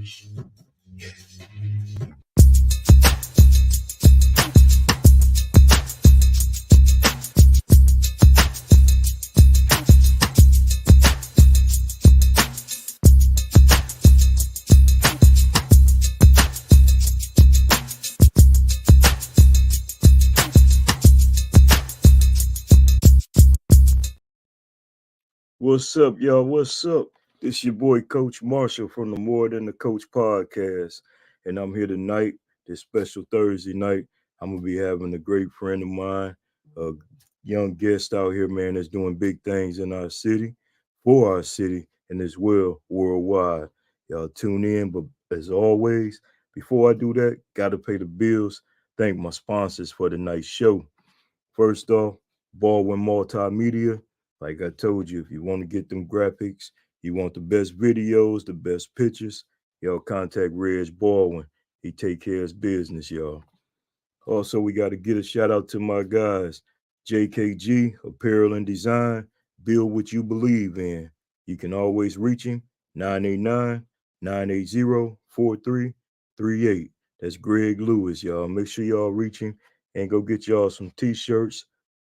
What's up, y'all? What's up? It's your boy, Coach Marshall from the More Than the Coach podcast. And I'm here tonight, this special Thursday night. I'm going to be having a great friend of mine, a young guest out here, man, that's doing big things in our city, for our city, and as well worldwide. Y'all tune in. But as always, before I do that, got to pay the bills. Thank my sponsors for tonight's show. First off, Baldwin Multimedia. Like I told you, if you want to get them graphics, you want the best videos, the best pictures, y'all contact Reg Baldwin. He take care of his business, y'all. Also, we got to get a shout out to my guys, JKG Apparel and Design. Build what you believe in. You can always reach him, 989-980-4338. That's Greg Lewis, y'all. Make sure y'all reach him and go get y'all some t-shirts,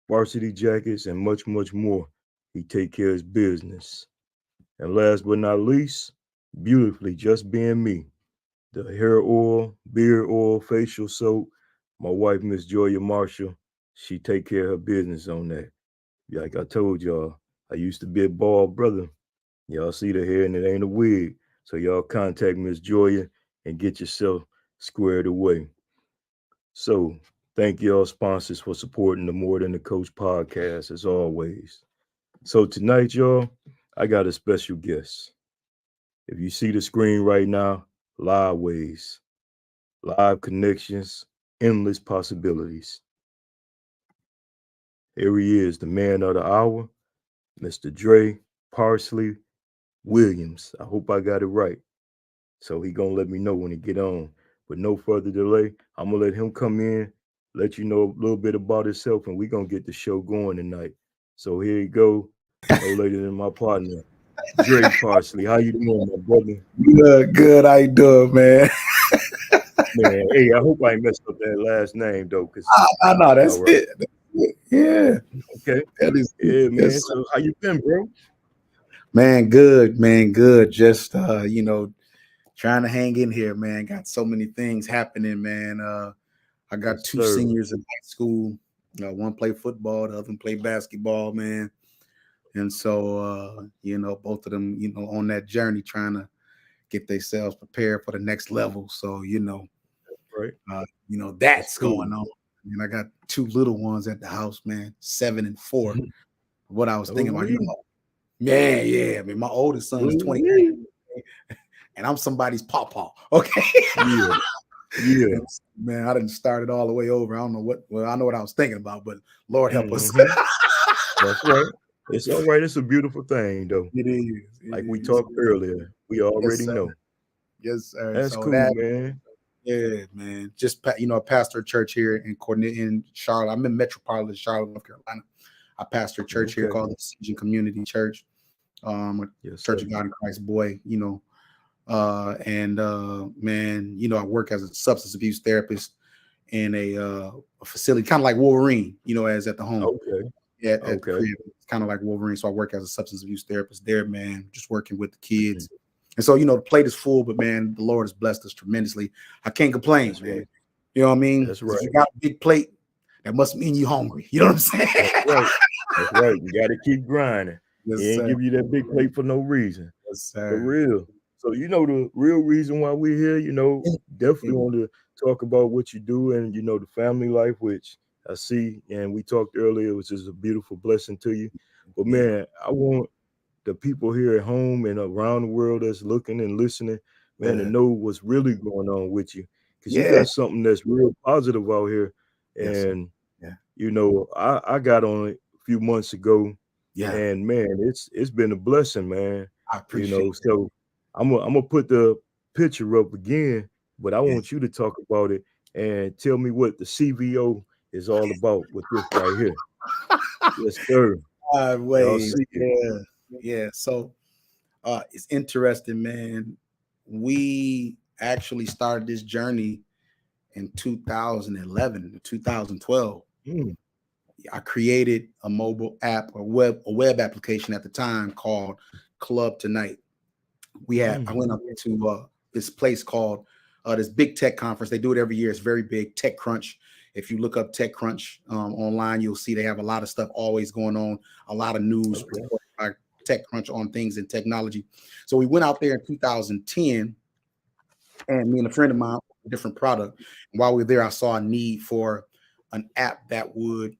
varsity jackets, and much, much more. He take care of his business. And last but not least, beautifully, just being me, the hair oil, beard oil, facial soap. My wife, Miss Joya Marshall, she take care of her business on that. Like I told y'all, I used to be a bald brother. Y'all see the hair and it ain't a wig. So y'all contact Miss Joya and get yourself squared away. So thank y'all sponsors for supporting the More Than the Coach podcast as always. So tonight, y'all, I got a special guest. If you see the screen right now, LiveWaves, live connections, endless possibilities. Here he is, the man of the hour, Mr. Dre Parsley Williams. I hope I got it right. So he gonna let me know when he get on. With no further delay, I'm gonna let him come in, let you know a little bit about himself, and we gonna get the show going tonight. So here you go, no later than my partner, Dre Parsley. How you doing, my brother? Good. How you doing, man? Man, hey, I hope I ain't messed up that last name though, cause I know that's all right. it. That's it. Yeah, Okay, that is yeah, man. yes, So how you been, bro? man. Good, man. Good. Just trying to hang in here, man. Got so many things happening, man. I got Yes, two sir. seniors in high school. One play football, the other one play basketball, man. And so, both of them, on that journey, trying to get themselves prepared for the next level. So, Right. that's cool. going on. And I got two little ones at the house, man, 7 and 4. What I was thinking about, yeah. I mean, my oldest son is 28, and I'm somebody's pawpaw. Okay. Yeah. And, man, I didn't start it all the way over. I don't know what. Well, I know what I was thinking about, but Lord help us. That's right. It's all right. It's a beautiful thing, though. It is. Like we talked earlier, we already know. Yes, sir. That's So cool, man. Yeah, man. Just a pastor a church here in Charlotte. I'm in metropolitan Charlotte, North Carolina. I pastor a church here called the Saginaw Community Church. Church of God in Christ, boy. Man, I work as a substance abuse therapist in a facility, kind of like Wolverine. As at the home. Okay. At the crib. It's kind of like Wolverine. So I work as a substance abuse therapist there, man. Just working with the kids. And so, the plate is full, but man, the Lord has blessed us tremendously. I can't complain, That's man. Right. You know what I mean? That's right. If you got a big plate, that must mean you hungry. You know what I'm saying? That's right. That's right. You got to keep grinding. Yes, He ain't give you that big plate for no reason. Yes, sir. For real. So, the real reason why we're here, definitely want to talk about what you do and, the family life, which I see, and we talked earlier, which is a beautiful blessing to you. But, man, I want the people here at home and around the world that's looking and listening, man, to know what's really going on with you. Because you got something that's real positive out here. And, I got on it a few months ago. Yeah. And, man, it's been a blessing, man. I appreciate it. So I'm gonna put the picture up again, but I want you to talk about it and tell me what the CVO is all about with this right here. Yes, sir. Wait. Yeah. So it's interesting, man. we actually started this journey in 2011, 2012. Mm, I created a mobile app, a web application at the time called Club Tonight. I went up to this place called this big tech conference. They do it every year. It's very big, Tech Crunch. If you look up Tech Crunch online, you'll see they have a lot of stuff always going on, a lot of news okay. reported by Tech Crunch on things in technology. So we went out there in 2010, and me and a friend of mine, a different product. And while we were there, I saw a need for an app that would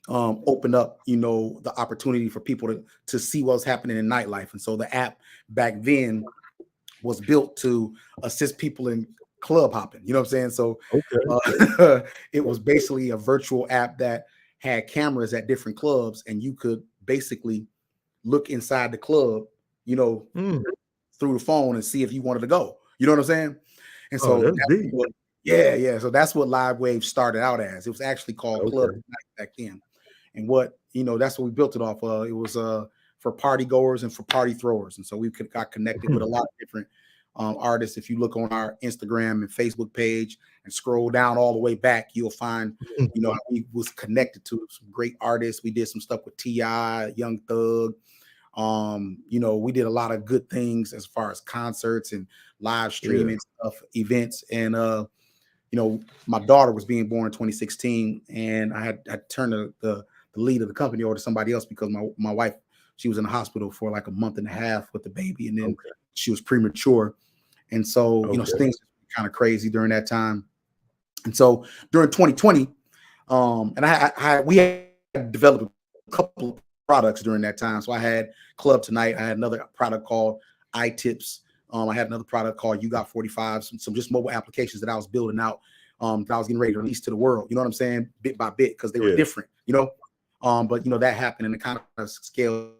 open up, the opportunity for people to see what's happening in nightlife. And so the app back then was built to assist people in club hopping. You know what I'm saying? So Okay. it was basically a virtual app that had cameras at different clubs, and you could basically look inside the club, Mm. through the phone and see if you wanted to go. You know what I'm saying? And Oh, so that's deep. yeah. So that's what LiveWaves started out as. It was actually called Club Okay. Tonight back then. And that's what we built it off of. It was for party goers and for party throwers. And so we got connected with a lot of different artists. If you look on our Instagram and Facebook page and scroll down all the way back, you'll find, we was connected to some great artists. We did some stuff with T.I., Young Thug. We did a lot of good things as far as concerts and live streaming stuff, events. And my daughter was being born in 2016, and I turned the lead of the company over to somebody else because my wife, she was in the hospital for like a month and a half with the baby, and then she was premature. And so, things were kind of crazy during that time. And so during 2020, and we had developed a couple of products during that time. So I had Club Tonight. I had another product called iTips. I had another product called You Got 45, some just mobile applications that I was building out, that I was getting ready to release to the world. You know what I'm saying? Bit by bit, because they were different, but that happened, and it kind of scaled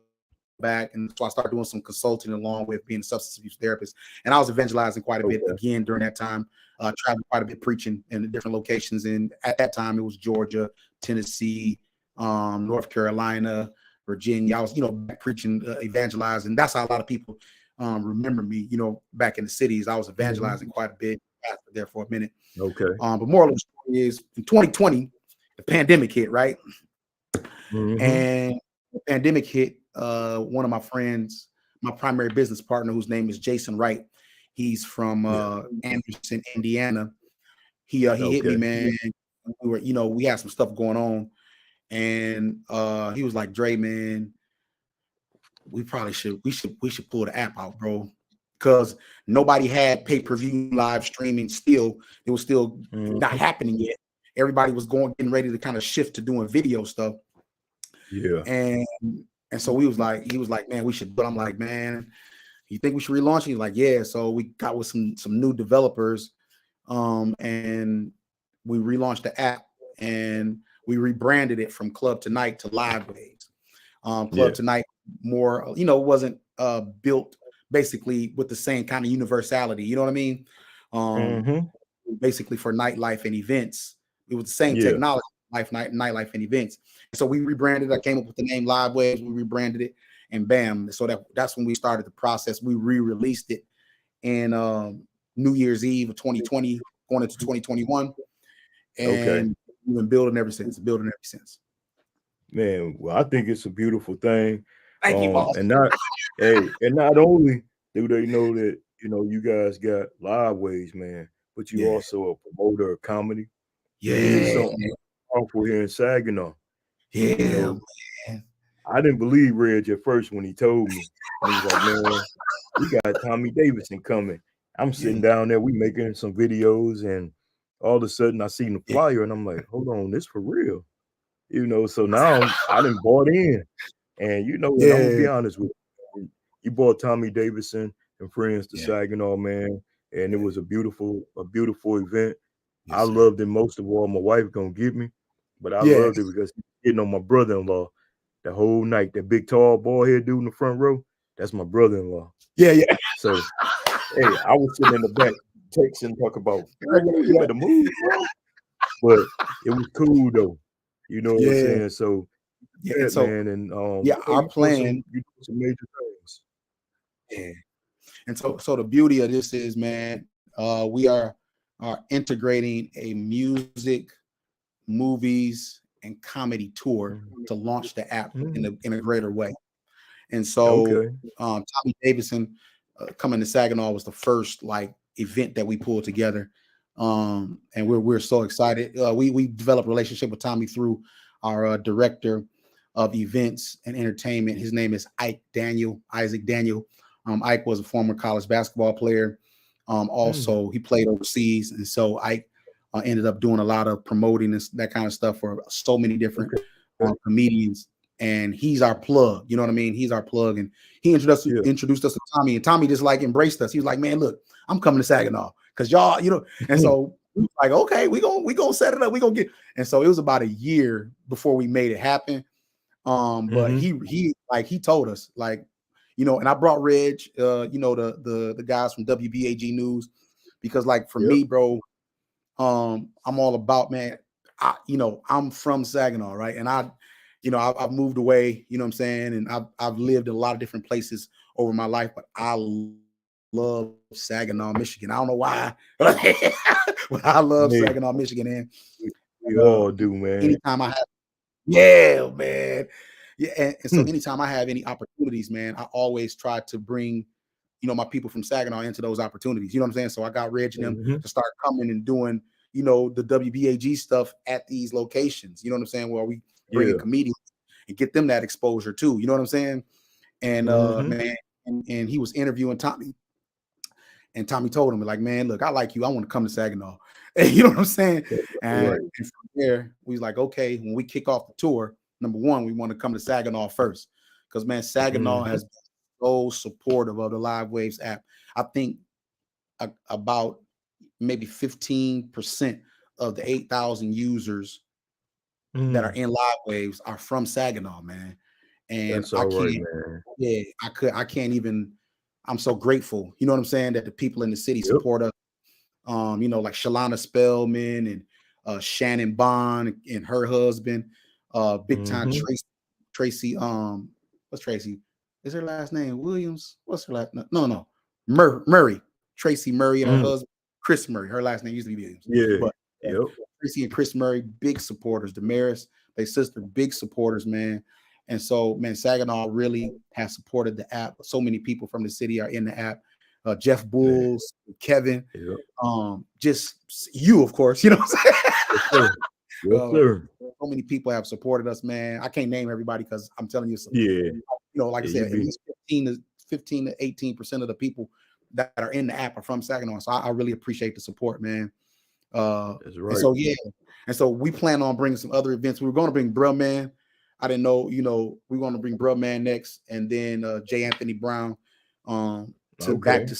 back. And so I started doing some consulting along with being a substance abuse therapist. And I was evangelizing quite a bit again during that time, traveling quite a bit, preaching in different locations. And at that time, it was Georgia, Tennessee, North Carolina, Virginia. I was, preaching, evangelizing. That's how a lot of people remember me, back in the cities. I was evangelizing quite a bit there for a minute. Okay. But moral of the story is in 2020, the pandemic hit, right? And the pandemic hit. One of my friends, my primary business partner, whose name is Jason Wright. He's from Anderson, Indiana. He hit me, man. We had some stuff going on, and he was like, "Dre, man, we should pull the app out, bro, because nobody had pay-per-view live streaming. Still, it was still not happening yet. Everybody was getting ready to kind of shift to doing video stuff. Yeah. And so he was like, man, we should. But I'm like, man, you think we should relaunch? He's like, yeah. So we got with some new developers, and we relaunched the app, and we rebranded it from Club Tonight to LiveWaves. Club Tonight more, wasn't built basically with the same kind of universality. You know what I mean? Basically for nightlife and events, it was the same technology, nightlife and events. So we rebranded. I came up with the name LiveWaves. We rebranded it, and bam. So that's when we started the process. We re-released it in New Year's Eve of 2020, going into 2021, and we've been building ever since. Man, well, I think it's a beautiful thing. Thank you, boss. And not only do they know that you guys got LiveWaves, man, but you also a promoter of comedy. You did something powerful here in Saginaw. Man. I didn't believe Reg at first when he told me. He was like, man, we got Tommy Davidson coming. I'm sitting down there, we making some videos, and all of a sudden I seen the flyer, and I'm like, hold on, this for real. So now I done bought in. And and I'm gonna be honest with you. You brought Tommy Davidson and friends to Saginaw, man. And it was a beautiful event. I loved it most of all. My wife gonna get me, but I loved it because getting on my brother-in-law the whole night. That big tall bald head dude in the front row, that's my brother-in-law. So hey, I was sitting in the back texting, talk about you better move, bro. But it was cool though. You know what I'm saying? So man, and our plan. You do some major things. And so the beauty of this is, man, we are integrating a music, movies, and comedy tour Mhm. to launch the app Mhm. in a greater way. And so Okay. Tommy Davidson coming to Saginaw was the first like event that we pulled together. And we're so excited. We developed a relationship with Tommy through our director of events and entertainment. His name is Isaac Daniel. Ike was a former college basketball player. Mm. Also, he played overseas, and so Ike ended up doing a lot of promoting and that kind of stuff for so many different Okay. comedians. And he's our plug. You know what I mean? He's our plug, and he Yeah. introduced us to Tommy, and Tommy just like embraced us. He was like, "Man, look, I'm coming to Saginaw because y'all, you know." And so we was like, "Okay, we gonna set it up. We gonna get." And so it was about a year before we made it happen. But Mm-hmm. he told us like, you know, and I brought Reg, you know, the guys from WBAG News, because like for Yep. me, bro, I'm all about, man. You know, I'm from Saginaw, right? And you know, I've moved away, you know what I'm saying, and I've lived in a lot of different places over my life, but I love Saginaw, Michigan. I don't know why, but I love Hey, Saginaw, Michigan, and we all do, man. anytime I have, yeah, man, yeah, and so Hmm. anytime I have any opportunities, man, I always try to bring, you know, my people from Saginaw into those opportunities. You know what I'm saying? So I got Reg and them Mm-hmm. to start coming and doing, you know, the WBAG stuff at these locations. You know what I'm saying? Where we bringing Yeah. comedians and get them that exposure too. You know what I'm saying? And Mm-hmm. man, and he was interviewing Tommy, and Tommy told him like, man, look, I like you. I want to come to Saginaw. And you know what I'm saying? Right. And from there, we was like, okay, when we kick off the tour, number one, we want to come to Saginaw first. Because man, Saginaw Mm-hmm. has been so supportive of the LiveWaves app. I think about maybe 15% of the 8,000 users that are Mm. in LiveWaves are from Saginaw, man. And That's I all right, can't, man. yeah, I can't even, I'm so grateful. You know what I'm saying? That the people in the city Yep. support us. You know, like Shalana Spellman and Shannon Bond and her husband, big time Mm-hmm. Tracy, what's Tracy? Is her last name Williams? What's her last name? No. Murray. Tracy Murray and her Mm. husband, Chris Murray. Her last name used to be Williams. Yeah. But Yep. Tracy and Chris Murray, big supporters. Damaris, they sister, big supporters, man. And so, man, Saginaw really has supported the app. So many people from the city are in the app. Jeff Man. Bulls, Kevin, Yep. just you, of course, you know what I'm Yes, sir. Yes, saying? sir. So many people have supported us, man. I can't name everybody because I'm telling you, Yeah. you know, like I Yeah, you said, at be. least 15 to 18% of the people that are in the app are from Saginaw. So I really appreciate the support, man. That's And right. so yeah, and so we plan on bringing some other events. We were going to bring Bruh Man. I didn't know, you know, we want to bring Bruh Man next, and then J. Anthony Brown to back Okay. to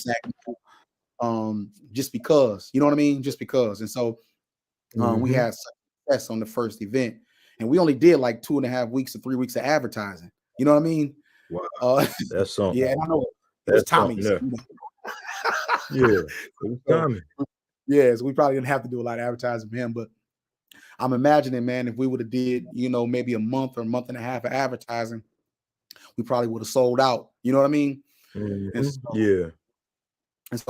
Saginaw. Just because, you know what I mean? Just because. And so we Mm-hmm. had success on the first event, and we only did like 2.5 weeks or 3 weeks of advertising. You know what I mean? Wow. Uh, That's something. yeah, and I know it was That's something Tommy's. there. Yeah. It was So Tommy. yeah, so we probably didn't have to do a lot of advertising for him, but I'm imagining, man, if we would have did, you know, maybe a month or a month and a half of advertising, we probably would have sold out. You know what I mean? And Mm-hmm. so, Yeah.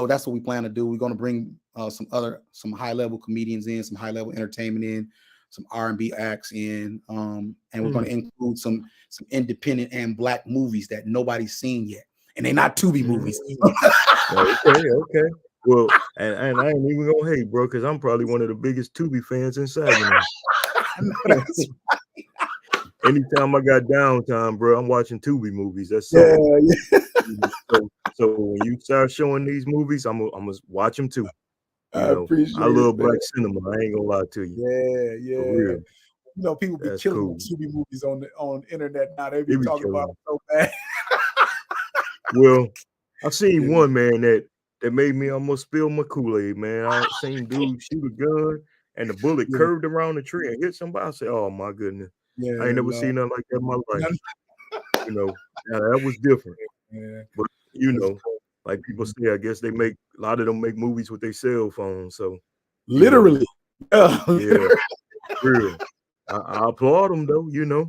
that's what we plan to do. We're going to bring some high level comedians in, some high level entertainment in, some R&B acts in, and we're going Mm. to include some independent and black movies that nobody's seen yet, and they're not Tubi movies. Mm. Okay. Okay. Well, and I ain't even gonna hate, bro, because I'm probably one of the biggest Tubi fans in Saginaw. I know that's Anytime I got downtime, bro, I'm watching Tubi movies. That's yeah, something. yeah. So when you start showing these movies, I'm gonna watch them too. I I appreciate it, love man. black cinema. I ain't gonna lie to you. Yeah, For yeah. real. You know, people be That's killing cool. the Tubi movies on the internet now. They They be be talking killing about them. it so bad. Well, I seen Yeah, one man that made me almost spill my Kool-Aid, man. I seen dude shoot a gun and the bullet yeah, curved around the tree and hit somebody. I said, "Oh my goodness, I ain't yeah, never no, seen nothing like that in my no, life." Now that was different. yeah, But that's like people cool. say, I guess they make a lot of them make movies with their cell phones. So you know, Literally, yeah, yeah, real. I applaud them though. yeah,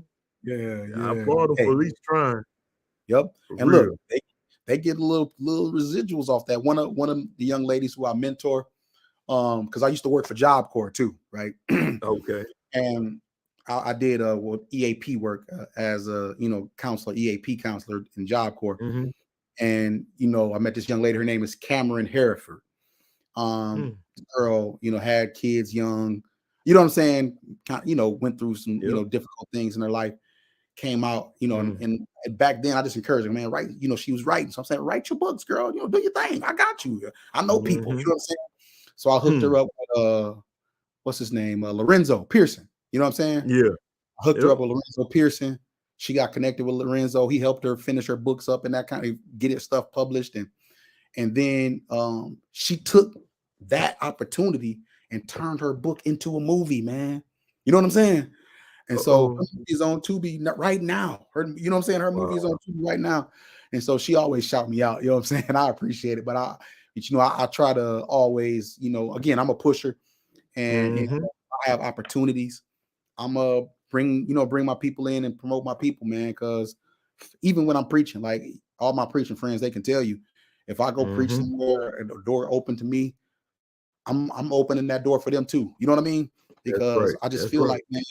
I yeah. applaud them for Hey, at least trying. yep. For And look, real. they get little residuals off that. One of the young ladies who I mentor, because I used to work for Job Corps too, right? Okay. And I did EAP work as a counselor, EAP counselor in Job Corps. Mm-hmm. And I met this young lady. Her name is Cameron Hereford. Mm. The girl, had kids young. You know what I'm saying? Went through some Yep. difficult things in her life. Came out, Mm. and back then I just encouraged her, man, write. She was writing, so I'm saying, write your books, girl. Do your thing. I got you. I know people. You Mm-hmm. know what I'm saying? So I hooked her Hmm. up with what's his name, Lorenzo Pearson. You know what I'm saying? Yeah. I hooked her Yep. up with Lorenzo Pearson. She got connected with Lorenzo. He helped her finish her books up and that kind of get it stuff published. And then she took that opportunity and turned her book into a movie, man. You know what I'm saying? And so her Uh-oh. movie is on Tubi right now. You know what I'm saying? Her movie is on Wow. Tubi right now. And so she always shout me out. You know what I'm saying? I appreciate it. But I try to always, again, I'm a pusher, and Mm-hmm. I have opportunities. I'm bring my people in and promote my people, man. Because even when I'm preaching, like all my preaching friends, they can tell you, if I go preach Mm-hmm. somewhere and the door open to me, I'm opening that door for them too. You know what I mean? That's Because right. I just That's feel right. like, man,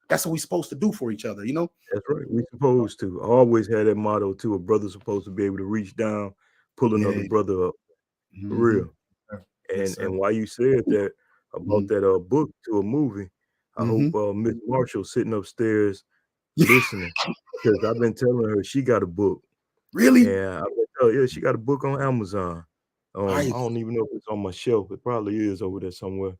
that's what we're supposed to do for each other. That's right. We supposed to. I always had that motto too. A brother's supposed to be able to reach down, pull another Yeah. brother up. For Mm-hmm. real. Yes, And sir. why you said that about that book to a movie, I hope Mm-hmm. Miss Marshall sitting upstairs listening, because I've been telling her she got a book. Really? And I've been telling her, yeah, she got a book on Amazon. I Nice. don't even know if it's on my shelf. It probably is over there somewhere.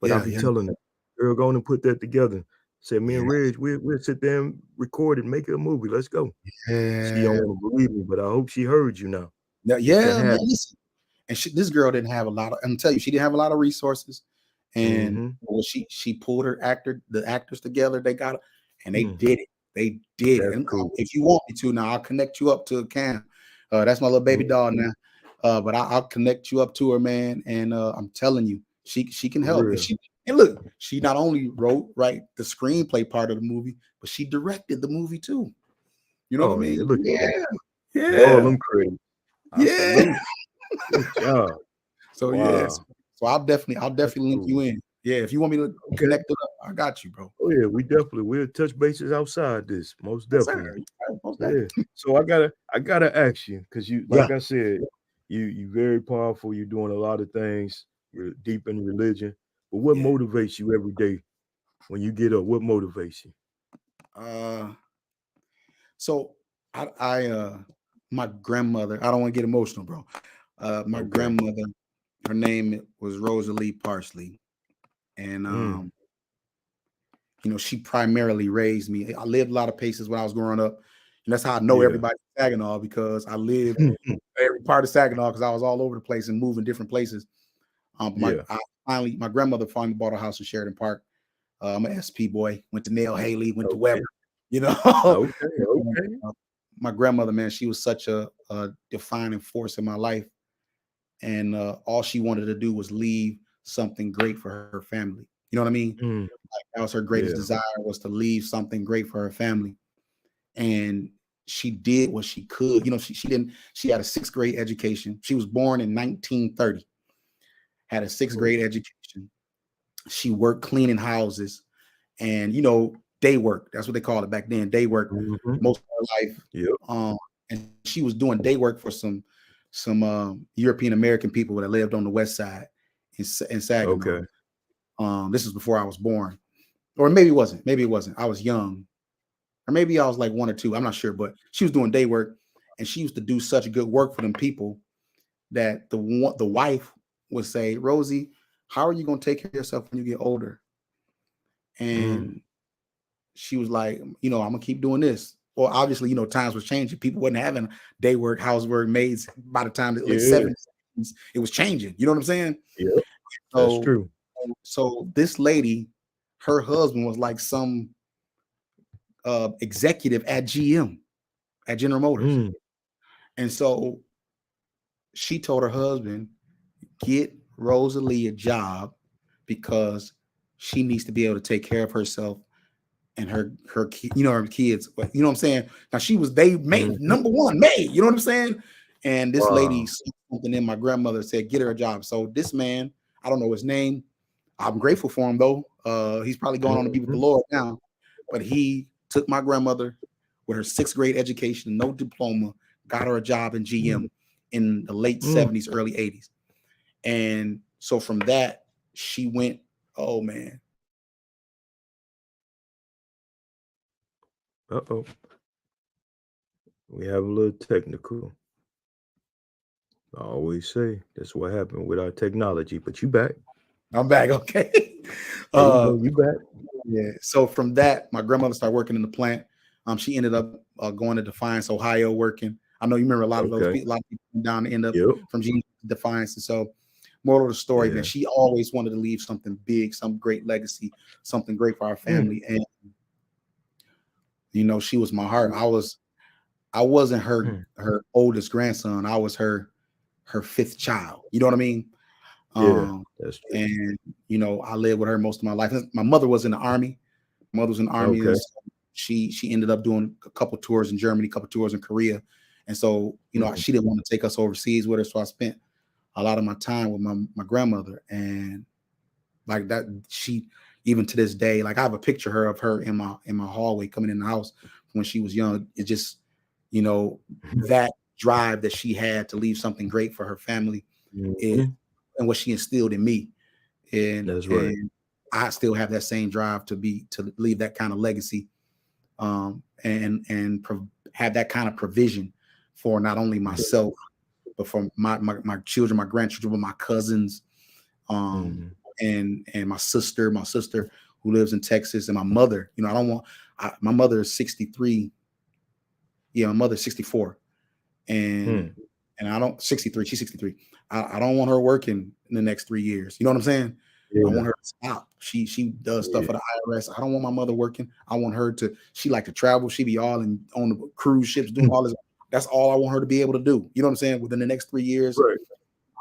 But I'll Yeah, be yeah, telling her, girl, go on and put that together. Said me yeah, and Reg, we'll sit there and record it, make it a movie. Let's go. She don't yeah. want to believe me, but I hope she heard you now. It can Yeah, man. happen. Listen, and this girl didn't have a lot of. I'm telling you, she didn't have a lot of resources. And Mm-hmm. she pulled the actors together. They got it, and they Hmm. did it. They did it. That's And cool. if you want me to, now I'll connect you up to Cam. That's my little baby Mhm. doll now. But I'll connect you up to her, man. And I'm telling you, she can For help. And real. look, she not only write the screenplay part of the movie, but she directed the movie too. You know what I Oh yeah, mean? look at that. Yeah, Get all yeah, them credits. I yeah. salute. Good job. So yes, Wow. so I'll That's definitely link cool. you in. Yeah, if you want me to Okay. connect it up, I got you, bro. Oh yeah, we'll touch bases outside this, most Yes, sir. definitely. Yeah, most Yeah. definitely. So I gotta ask you, because you, Yeah, like I said, you very powerful. You're doing a lot of things. You're deep in religion. But what yeah. motivates you every day when you get up? What motivates you? Uh, so I my grandmother. I don't want to get emotional, bro. My Okay. grandmother, her name was Rosalie Parsley, and Mm. she primarily raised me. I lived a lot of places when I was growing up, and that's how I know Yeah. everybody in Saginaw, because I lived every part of Saginaw, because I was all over the place and moving different places. Yeah. My grandmother finally bought a house in Sheridan Park. I'm an SP boy. Went to Nail Haley, went to Okay. Weber. You know, Okay. Okay. Uh, my grandmother, man, she was such a defining force in my life, and all she wanted to do was leave something great for her family. You know what I mean? Mm. That was her greatest Yeah. desire, was to leave something great for her family, and she did what she could. She didn't. She had a sixth grade education. She was born in 1930. Had a sixth Oh. grade education. She worked cleaning houses, and day work. That's what they called it back then. Day work Mhm. most of her life. Yep. And she was doing day work for some European American people that lived on the west side in Saginaw. Okay. This is before I was born, or maybe it wasn't. Maybe it wasn't. I was young, or maybe I was like one or two. I'm not sure, but she was doing day work, and she used to do such good work for them people that the wife would say, "Rosie, how are you going to take care of yourself when you get older?" Mm. And she was like, I'm gonna keep doing this. Well, obviously, times was changing. People wasn't having day work, housework, maids by the time the late Yeah. 70s. It was changing. You know what I'm saying? Yep. That's So, true. so this lady, her husband was like some executive at GM, at General Motors. Mm. And so she told her husband, get Rosalie a job, because she needs to be able to take care of herself and her kids. You know what I'm saying? Now they made Mhm. number one made. You know what I'm saying? And this lady Wow. said something in my grandmother, said, get her a job. So this man, I don't know his name. I'm grateful for him though. He's probably going on to be with the Mhm. Lord now. But he took my grandmother with her 6th grade education, no diploma, got her a job in Mm. GM in the late Mm. 70s, early 80s. And so from that, she went, oh man. Uh-oh. We have a little technical. I always say that's what happened with our technology, but you back. I'm back. Okay. There you uh go. You back. yeah. So from that, my grandmother started working in the plant. She ended up going to Defiance, Ohio, working. I know you remember a lot of those Okay. people, a lot of people went down and end up Yep. from Defiance. And so moral of the story, man, Yeah. she always wanted to leave something big, some great legacy, something great for our Mm. family. And she was my heart. I wasn't Mm. her oldest grandson. I was her 5th child. You know what I mean? Yeah, Um, that's true. and I lived with her most of my life. My mother was in the army. My mother was in the army, Okay. and so she ended up doing a couple tours in Germany, a couple tours in Korea. And so, Mm. she didn't want to take us overseas with her. So I spent a lot of my time with my grandmother. And like that, she, even to this day, like I have a picture of her in my hallway coming in the house when she was young. It just, that drive that she had to leave something great for her family, it, Mhm. and what she instilled in me. And That's right. and I still have that same drive to leave that kind of legacy, and have that kind of provision for not only myself, but for my children, my grandchildren, my cousins, um, Mhm. and my sister who lives in Texas, and my mother. I don't want my mother is 63. Yeah, my mother's 64, and Mm. I don't 63. She's 63. I don't want her working in the next 3 years. You know what I'm saying? I Yeah. want her to stop. She does stuff Yeah. for the IRS. I don't want my mother working. I want her to. She like to travel. She be all in on the cruise ships doing all this. That's all I want her to be able to do. You know what I'm saying? Within the next 3 years, Right.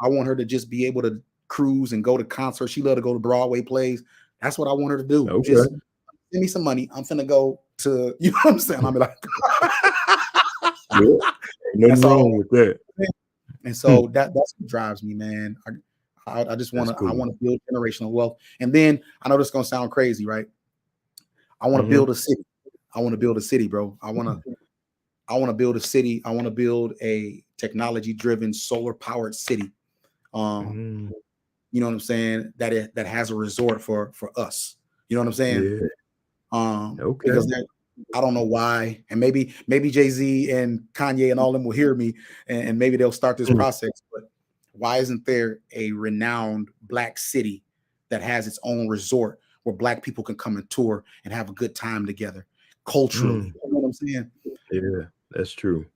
I want her to just be able to cruise and go to concerts. She love to go to Broadway plays. That's what I want her to do. Just Okay. give me some money. I'm finna go to. You know what I'm saying? I'm like, Yeah. Ain't nothing that's all. wrong with that. And Hmm. so that's what drives me, man. I just want That's to I cool. want to build generational wealth. And then I know this is gonna sound crazy, right? I want to Mhm. build a city. I want to build a city, bro. I want to build a city. I want to build a technology driven solar powered city. Um, Mm. you know what I'm saying? That has a resort for us. You know what I'm saying? Yeah. Because Okay. I don't know why, and maybe Jay-Z and Kanye and all them will hear me, and maybe they'll start this Mm. process. But why isn't there a renowned Black city that has its own resort where Black people can come and tour and have a good time together culturally? Mm. You know what I'm saying? Yeah, that's true.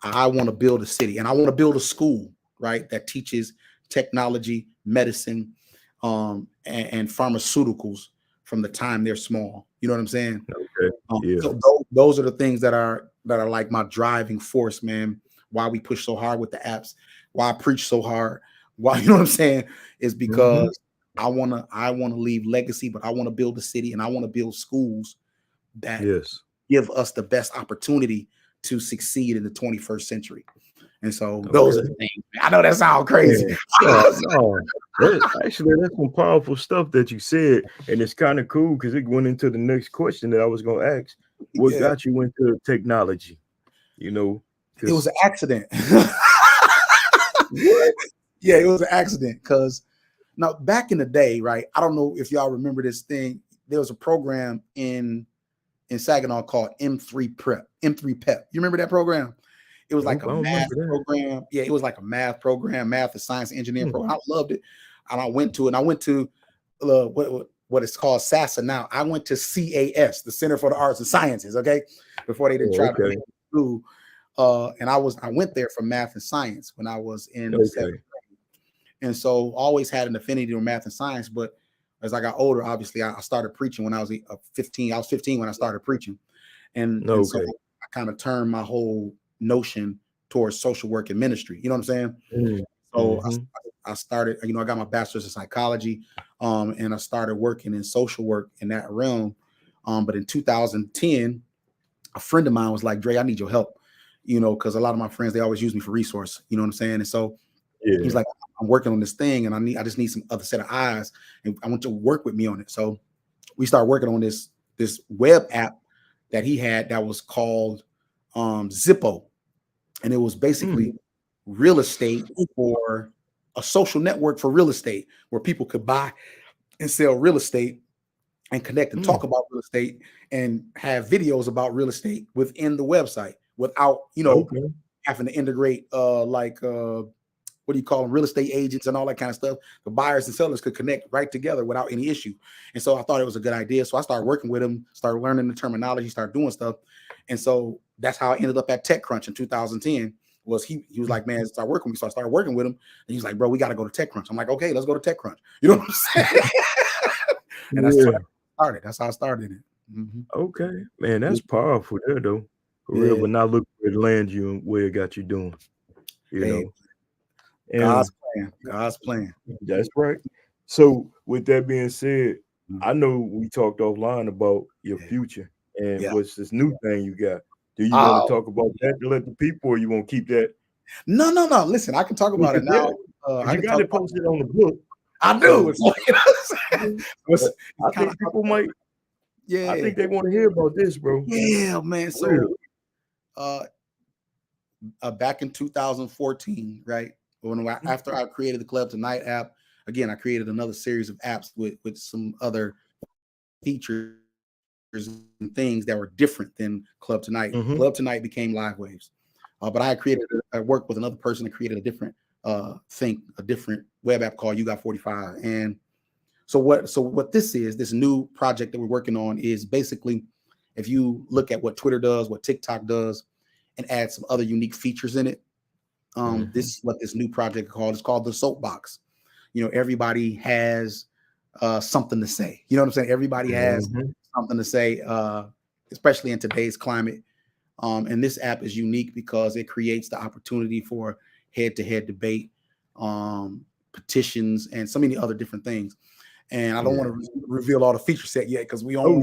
I want to build a city, and I want to build a school, right, that teaches technology, medicine, and pharmaceuticals from the time they're small. You know what I'm saying? Okay. Yeah. So those are the things that are like my driving force, man. Why we push so hard with the apps, why I preach so hard, why you know what I'm saying, is Mhm. because I wanna leave legacy, but I want to build a city and I want to build schools that Yes. give us the best opportunity to succeed in the 21st century. And so those are Okay. the things. I know that sounds crazy. Man, no, no. That actually that's some powerful stuff that you said, and it's kind of cool because it went into the next question that I was gonna ask. What Yeah, got you into technology? You know, it was because an accident. what? Yeah, it was an accident because now back in the day, right? I don't know if y'all remember this thing. There was a program in Saginaw called M3 Prep, M3 Pep. You remember that program? It was like Nope, a I don't math remember that. program. Yeah, it was like a math program, math and science engineering Hmm. program. I loved it, and I went to it. And I went to what it's called SASA now. I went to CAS, the Center for the Arts and Sciences. Okay, before they didn't Oh, try to okay. make school. And I went there for math and science when I was in the seventh. Okay. And so always had an affinity for math and science. But as I got older, obviously I started preaching when I was 15. I was 15 when I started preaching. And so Okay. I kind of turned my whole notion towards social work and ministry. You know what I'm saying? Mm. So Mm-hmm. I started, I got my bachelor's in psychology, and I started working in social work in that realm. But in 2010, a friend of mine was like, Dre, I need your help. because a lot of my friends, they always use me for resource, you know what I'm saying? And so he's Yeah. like, I'm working on this thing and I just need some other set of eyes and I want you to work with me on it. So we started working on this web app that he had that was called Zippo. And it was basically real estate for a social network for real estate where people could buy and sell real estate and connect and talk about real estate and have videos about real estate within the website without, Okay. having to integrate what do you call them, real estate agents and all that kind of stuff. The buyers and sellers could connect right together without any issue. And so I thought it was a good idea. So I started working with him, started learning the terminology, started doing stuff. And so that's how I ended up at TechCrunch in 2010. Was he was like, man, start working with me. So I started working with him. And he's like, bro, we got to go to TechCrunch. I'm like, okay, let's go to TechCrunch. You know what I'm saying? And that's how I started. That's how I started it. Mm-hmm. Okay, man, that's powerful there though, for real. Yeah. But now look where it landed you and where it got you doing, you Hey, know. God's And plan. God's plan. that's right. So with that being said, Mhm. I know we talked offline about your Yeah. future and Yeah. what's this new thing you got. Do you want to Oh, talk about that to let the people, or you want to keep that? no. Listen, I can talk about it now. I You can got talk it about posted on the book. I do. So It's like, you know what I'm saying? uh, It's I kind of think people might. I yeah. think they want to hear about this, bro. Yeah, man. For real. So uh back in 2014, right? After I created the Club Tonight app, again, I created another series of apps with some other features and things that were different than Club Tonight. Mm-hmm. Club Tonight became LiveWaves. But I worked with another person and created a different a different web app called You Got 45. And so what this new project that we're working on is basically, if you look at what Twitter does, what TikTok does, and add some other unique features in it, this is what this new project is called. It's called the Soapbox. Everybody has something to say. You know what I'm saying? Everybody has something to say, especially in today's climate. And this app is unique because it creates the opportunity for head-to-head debate, petitions, and so many other different things. And I don't want to reveal all the feature set yet because we on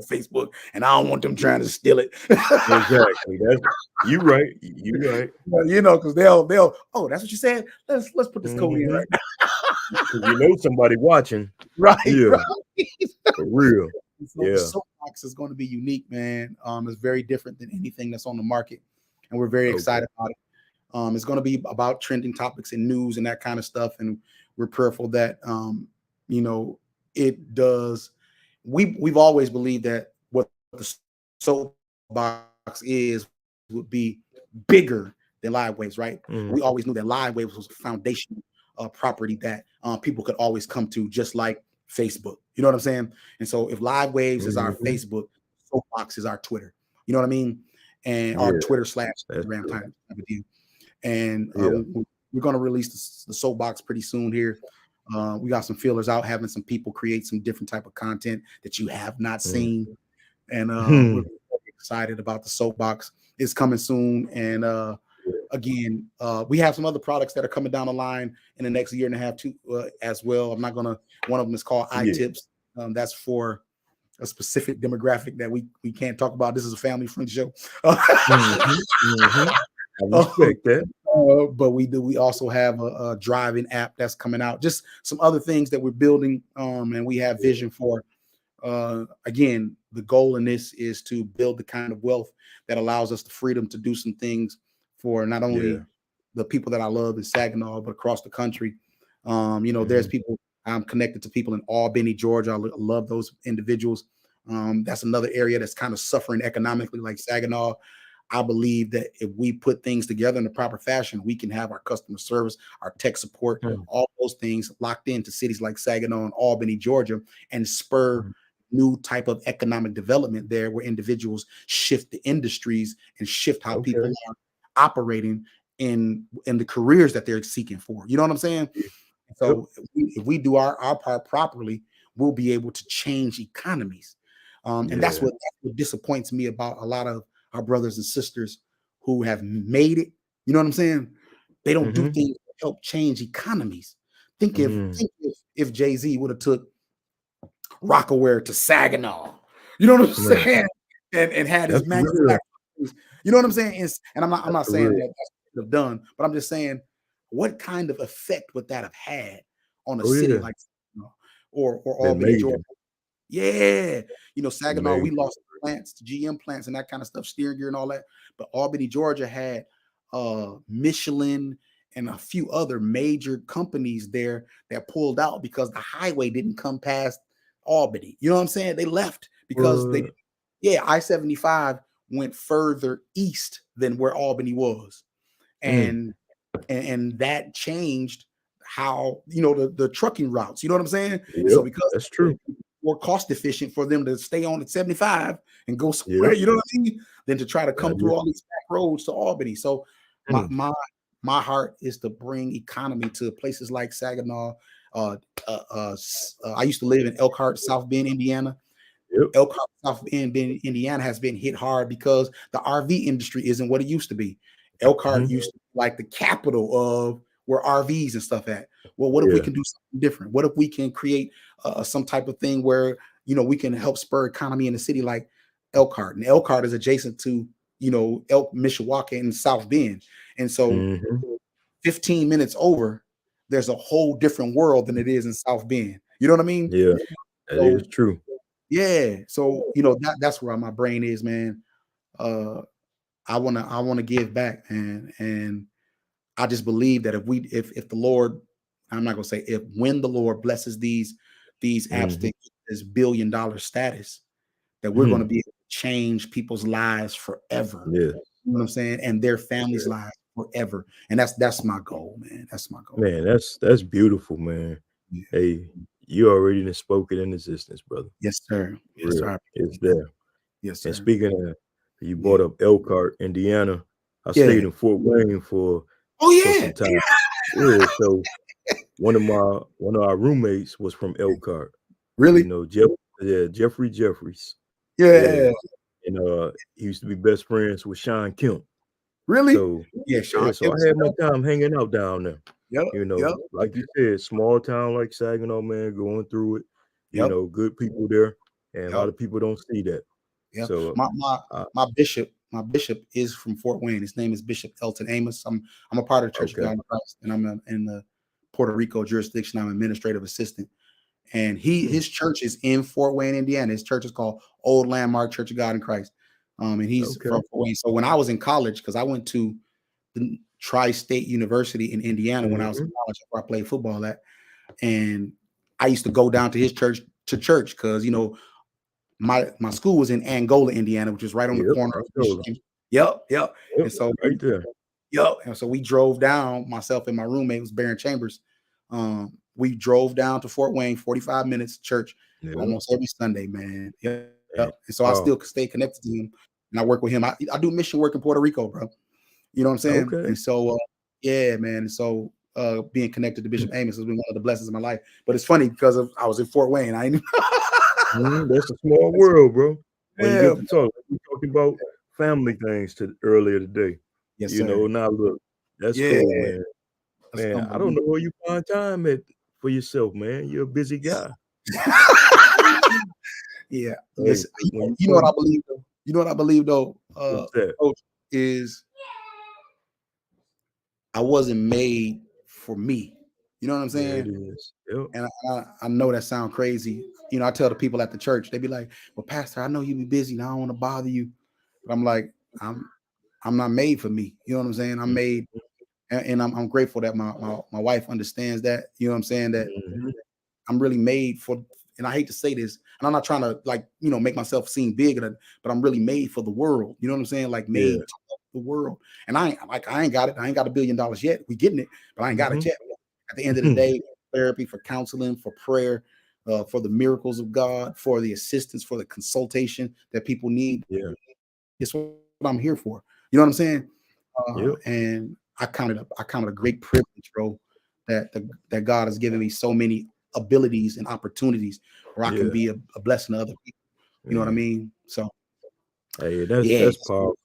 Facebook, and I don't want them trying to steal it. Exactly. That's you right. You right. Because they'll that's what you said. Let's put this code in right now. Because somebody watching. Right. Yeah. Right. For real. So the Soapbox is going to be unique, man. It's very different than anything that's on the market, and we're very excited about it. It's going to be about trending topics and news and that kind of stuff, and we're prayerful that it does. We've always believed that what the Soapbox would be bigger than LiveWaves, right? We always knew that LiveWaves was a foundational property that people could always come to, just like Facebook. You know what I'm saying? And so if LiveWaves is our Facebook, Soapbox is our Twitter. You know what I mean? And our Twitter / Instagram type of deal. And we're going to release the Soapbox pretty soon here. We got some feelers out, having some people create some different type of content that you have not seen. And we're excited about the Soapbox. It's coming soon. And again, we have some other products that are coming down the line in the next year and a half too, as well. One of them is called iTips. That's for a specific demographic that we can't talk about. This is a family friendly show. I respect that. But we also have a driving app that's coming out. Just some other things that we're building, and we have vision for. Again, the goal in this is to build the kind of wealth that allows us the freedom to do some things for not only the people that I love in Saginaw, but across the country. There's people, I'm connected to people in Albany, Georgia. I love those individuals. That's another area that's kind of suffering economically, like Saginaw. I believe that if we put things together in the proper fashion, we can have our customer service, our tech support, all those things locked into cities like Saginaw and Albany, Georgia, and spur new type of economic development there, where individuals shift the industries and shift how people are operating in the careers that they're seeking for. You know what I'm saying? So if we do our part properly, we'll be able to change economies. And that's what disappoints me about a lot of our brothers and sisters who have made it. You know what I'm saying? They don't do things to help change economies. Think if Jay-Z would have took Rockaware to Saginaw, you know what I'm saying? And had his manufacturers You know what I'm saying? And I'm That's not for saying real. that that's what have done, but I'm just saying, what kind of effect would that have had on a Oh city yeah, like Saginaw or been Albany, Georgia? major, Yeah, been Saginaw, we major. lost plants, GM plants, and that kind of stuff, steering gear and all that. But Albany, Georgia had Michelin and a few other major companies there that pulled out because the highway didn't come past Albany. You know what I'm saying? They left because What? yeah, I-75 went further east than where Albany was. Mm, And that changed how the trucking routes. You know what I'm saying? So yep, because that's true. more cost efficient for them to stay on at 75 and go somewhere, Yep, you know what I mean, than to try to that come through is. all these back roads to Albany. So my Mm, my my heart is to bring economy to places like Saginaw. I used to live in Elkhart, South Bend, Indiana. yep. Elkhart, South Bend, Indiana has been hit hard because the RV industry isn't what it used to be. Elkhart Mhm. used to be like the capital of where RVs and stuff at. Well, what if we Yeah. can do something different? What if we can create some type of thing where we can help spur economy in the city like Elkhart? And Elkhart is adjacent to Elk, Mishawaka, and South Bend, and so Hmm. 15 minutes over, there's a whole different world than it is in South Bend. You know what I mean? Yeah, that is So true. yeah, so that's where my brain is, man. Uh, I wanna give back, and I just believe that if the Lord, I'm not gonna say if, when the Lord blesses these apps to Hmm. get this $1 billion status, that we're gonna Hmm. be able to change people's lives forever. Yeah, You know what I'm saying? And their families' yeah. lives forever. And that's my goal, man. That's my goal. Man, that's beautiful, man. Yeah. Hey, you already done spoke it in existence, brother. Yes, sir. For Yes, sir. real, I it's appreciate that. there. Yes, And sir. speaking of, you Yeah. brought up Elkhart, Indiana. I stayed Yeah. in Fort Wayne Oh for yeah. some time. Yeah, so one of our roommates was from Elkhart. You Really? know, yeah, Jeffrey Jeffries. Yeah, Yeah. and he used to be best friends with Sean Kemp. Really? So Yeah, yeah, Sean so Kemp. I had my time hanging out down there. Yep, You yep, know, like you said, small town like Saginaw, man, going through it. You yep, know, good people there, and a lot yep, of people don't see that. yep. So, My bishop is from Fort Wayne. His name is Bishop Elton Amos. I'm a part of the Church of okay, God in Christ, and I'm in the Puerto Rico jurisdiction. I'm administrative assistant, and hmm, his church is in Fort Wayne, Indiana. His church is called Old Landmark Church of God in Christ, and he's okay, from Fort Wayne. So when I was in college, because I went to the Tri-State University in Indiana when I was in hmm, college, where I played football at, and I used to go down to his church because my school was in Angola, Indiana, which is right on the yep, corner I of told him, Michigan. Yep, yep. yep, And so right there, we drove down. Myself and my roommate was Baron Chambers. We drove down to Fort Wayne, 45 minutes church, yep, almost every Sunday, man. Yep. and And so I wow, still stay connected to him, and I work with him. I do mission work in Puerto Rico, bro. You know what I'm saying? okay, And so, yeah, man. And so, being connected to Bishop Amos has been one of the blessings of my life. But it's funny because I was in Fort Wayne. I ain't. that's a small world, bro. When you Yeah. get to talk, we talking about family things earlier today. Yes, You know, sir. now look, that's Yeah, cool, man. that's Man, I don't unbelievable. know where you find time for yourself, man. You're a busy guy. Yeah. Hey, Listen, when you you know what I come, believe though. You know what I believe though, what's that? Coach, is I wasn't made for me. You know what I'm There it saying? is. Yep. And I know that sounds crazy. I tell the people at the church, they be like, "Well, Pastor, I know you be busy, and I don't want to bother you." But I'm like, I'm not made for me. You know what I'm saying? I'm made, and I'm grateful that my wife understands that. You know what I'm saying? That Mm-hmm. I'm really made for, and I hate to say this, and I'm not trying to make myself seem big, but I'm really made for the world. You know what I'm saying? Like Yeah. made to help the world. And I ain't got it. I ain't got $1 billion yet. We getting it, but I ain't got it Mm-hmm. yet. At the end of the day, therapy, for counseling, for prayer, for the miracles of God, for the assistance, for the consultation that people need. Yeah. It's what I'm here for. You know what I'm saying? Yep. And I counted a great privilege, bro, that God has given me so many abilities and opportunities where I can Yeah. be a blessing to other people. You know what I Man. mean? So Hey, yeah, that's powerful.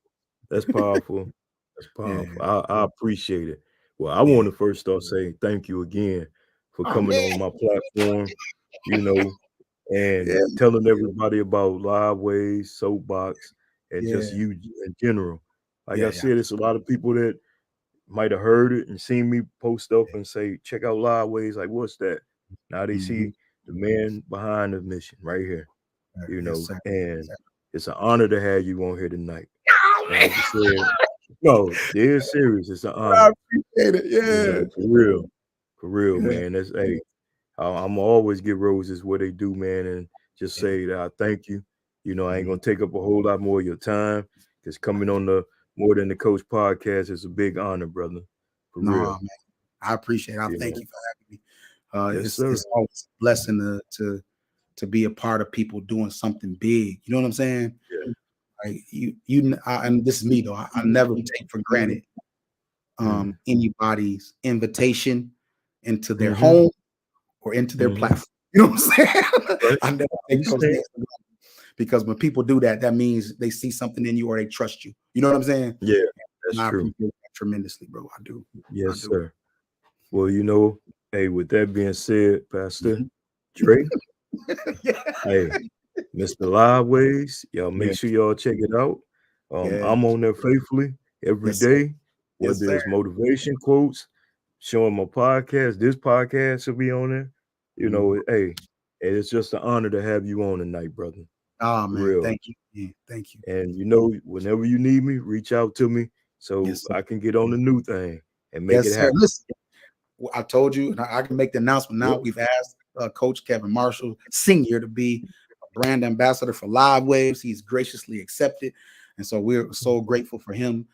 That's powerful. That's yeah, powerful. I appreciate it. Well, I yeah. want to first start saying thank you again for Oh coming man, on my platform, you know, and yeah, telling everybody about LiveWaves, Soapbox, and just yeah, you in general. Like I Yeah, yeah, said, it's a lot of people that might have heard it and seen me post up yeah. and say, check out LiveWaves. Like, what's that? Now they Mhm. see the man behind the mission right here, Yes, sir. and Yes, it's an honor to have you on here tonight. And sir. like you said, no, dead serious. It's an I honor, appreciate it. Yeah. for real, Yeah. man. That's hey, I'm always give roses what they do, man, and just Yeah. say that I thank you. I ain't Mhm. gonna take up a whole lot more of your time because coming on the More Than the Coach podcast is a big honor, brother. For Nah, real, man. I appreciate it. I you thank know. you for having me. Yes, It's sir. always a blessing to be a part of people doing something big. You know what I'm saying? Yeah. Like and this is me though. I never take for granted Mm. anybody's invitation into their Mm-hmm. home or into their Mm-hmm. platform. You know what I'm saying? Right. I never I take those understand. things for granted because when people do that, that means they see something in you or they trust you. You know what I'm saying? Yeah, And that's I true. appreciate that tremendously, bro. I do. I Yes, do. sir. Well, Yeah. hey, with that being said, Pastor Mhm. Dre, Yeah. hey, Mr. Liveways, y'all make Yeah. sure y'all check it out. Yeah. I'm on there faithfully every Yes, sir. day, Yes, whether sir. it's motivation quotes, showing my podcast. This podcast will be on there. Mhm. Hey, and it's just an honor to have you on tonight, brother. Oh For man, real. thank you. Yeah, thank you. And whenever you need me, reach out to me so Yes, sir. I can get on the new thing and make it Yes, sir. happen. Listen, I told you, and I can make the announcement now. Yep. We've asked Coach Kevin Marshall Sr. to be a brand ambassador for LiveWaves. He's graciously accepted, and so we're so grateful for him.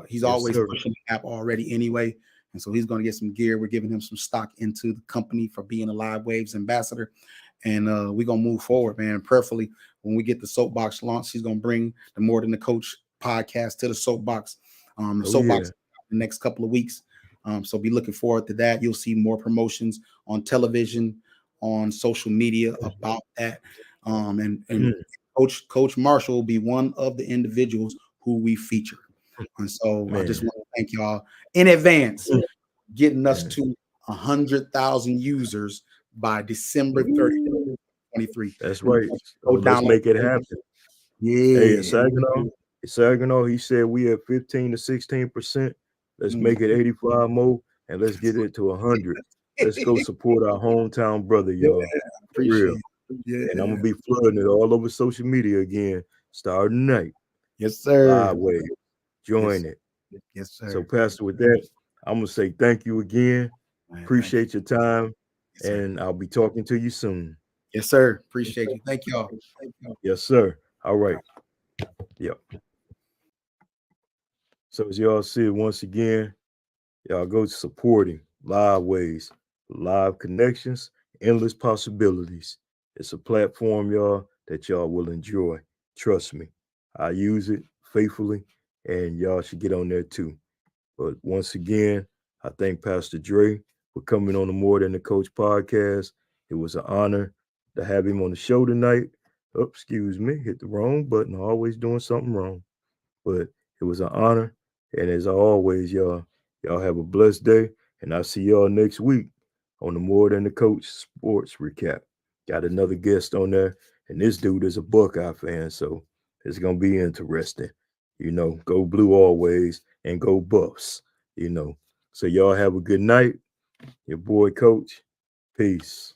He's Yes, always sir. pushing the app already anyway, and so he's going to get some gear. We're giving him some stock into the company for being a LiveWaves ambassador, and we're gonna move forward, man. Prayerfully, when we get the soapbox launched, he's gonna bring the More Than the Coach podcast to the soapbox. The Oh yeah. soapbox the next couple of weeks. So be looking forward to that. You'll see more promotions on television, on social media about that. And Mm, Coach Marshall will be one of the individuals who we feature. And so I just man. want to thank y'all in advance, Mm, getting us man. to 100,000 users by December 30th, Ooh, 23. that's right. Go So let's download. make it happen. Hey, Yeah. In Saginaw, he said we have 15 to 16%. Let's Mm. make it 85 more and let's get it to 100. Let's go support our hometown brother, Yeah, y'all. For real. appreciate it. And I'm Yeah. gonna be flooding it all over social media again starting tonight. Yes, sir. Live way. Yes, Join it. yes, So, sir. Pastor, with that, I'm gonna say thank you again. Man, thank you. Appreciate your time, Yes, sir. and I'll be talking to you soon. Yes, sir. Appreciate you. Thank y'all. Yes, sir. All right. Yep. So as y'all see once again, y'all go supporting Live Ways, live connections, endless possibilities. It's a platform, y'all, that y'all will enjoy. Trust me. I use it faithfully, and y'all should get on there too. But once again, I thank Pastor Dre for coming on the More Than the Coach podcast. It was an honor to have him on the show tonight. Oh, excuse me, hit the wrong button. Always doing something wrong. But it was an honor. And as always, y'all have a blessed day. And I'll see y'all next week on the More Than the Coach Sports Recap. Got another guest on there. And this dude is a Buckeye fan. So it's going to be interesting. Go blue always and go Buffs. you know. So y'all have a good night. Your boy, Coach. Peace.